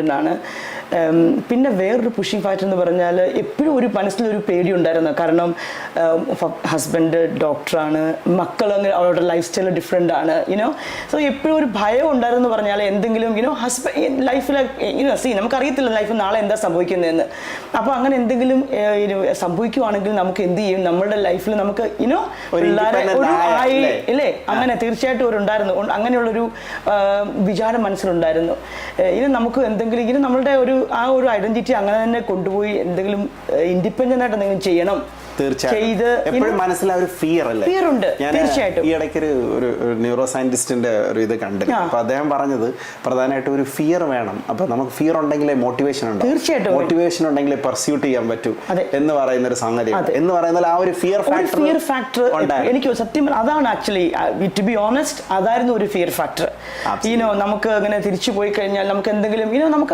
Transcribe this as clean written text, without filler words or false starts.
എന്നാണ്. പിന്നെ വേറൊരു പുഷിംഗ് ഫാക്ടർ എന്ന് പറഞ്ഞാൽ എപ്പോഴും ഒരു മനസ്സിലൊരു പേടി ഉണ്ടായിരുന്നു. കാരണം ഹസ്ബൻഡ് ഡോക്ടറാണ്, മക്കൾ അങ്ങനെ അവരുടെ ലൈഫ് സ്റ്റൈൽ ഡിഫറെൻ്റ് ആണ്, സോ എപ്പോഴും ഒരു ഭയം ഉണ്ടായിരുന്നു പറഞ്ഞാൽ എന്തെങ്കിലും ലൈഫിൽ നമുക്കറിയത്തില്ല ലൈഫിൽ നാളെ എന്താ സംഭവിക്കുന്നതെന്ന്. അപ്പോൾ അങ്ങനെ എന്തെങ്കിലും സംഭവിക്കുവാണെങ്കിൽ നമുക്ക് എന്ത് ചെയ്യും, നമ്മളുടെ ലൈഫിൽ നമുക്ക് ഇല്ലേ അങ്ങനെ തീർച്ചയായിട്ടും ഒരു ഉണ്ടായിരുന്നു. അങ്ങനെയുള്ളൊരു വിചാരം മനസ്സിലുണ്ടായിരുന്നു. നമുക്ക് എന്തെങ്കിലും നമ്മളുടെ ആ ഒരു ഐഡന്റിറ്റി അങ്ങനെ തന്നെ കൊണ്ടുപോയി എന്തെങ്കിലും ഇൻഡിപെൻഡന്റ് ആയിട്ട് എന്തെങ്കിലും ചെയ്യണം. എപ്പോഴും മനസ്സിൽ ഒരു ഫിയർ അല്ലേ? ഫിയർ ഉണ്ട് തീർച്ചയായിട്ടും. ഈ ഇടയ്ക്ക് ഒരു ന്യൂറോ സയന്റിസ്റ്റിന്റെ ഒരു ഇത് കണ്ടു. അപ്പൊ അദ്ദേഹം പറഞ്ഞത് പ്രധാനമായിട്ടും ഒരു ഫിയർ വേണം. അപ്പൊ നമുക്ക് ഫിയർ ഉണ്ടെങ്കിലേ മോട്ടിവേഷൻ ഉണ്ടാവും. തീർച്ചയായിട്ടും മോട്ടിവേഷൻ ഉണ്ടെങ്കിലേ പെർസ്യൂട്ട് ചെയ്യാൻ പറ്റൂ എന്ന് പറയുന്ന ഒരു സംഗതി എന്ന് പറയുന്നത് ആ ഒരു ഫിയർ ഫാക്ടർ എനിക്ക് സത്യം അതാണ് ആക്ച്വലി ടു ബി ഓണസ്റ്റ് അതായിരുന്നു ഒരു ഫിയർ ഫാക്ടർ. നമുക്ക് അങ്ങനെ തിരിച്ചു പോയി കഴിഞ്ഞാൽ നമുക്ക് എന്തെങ്കിലും നമുക്ക്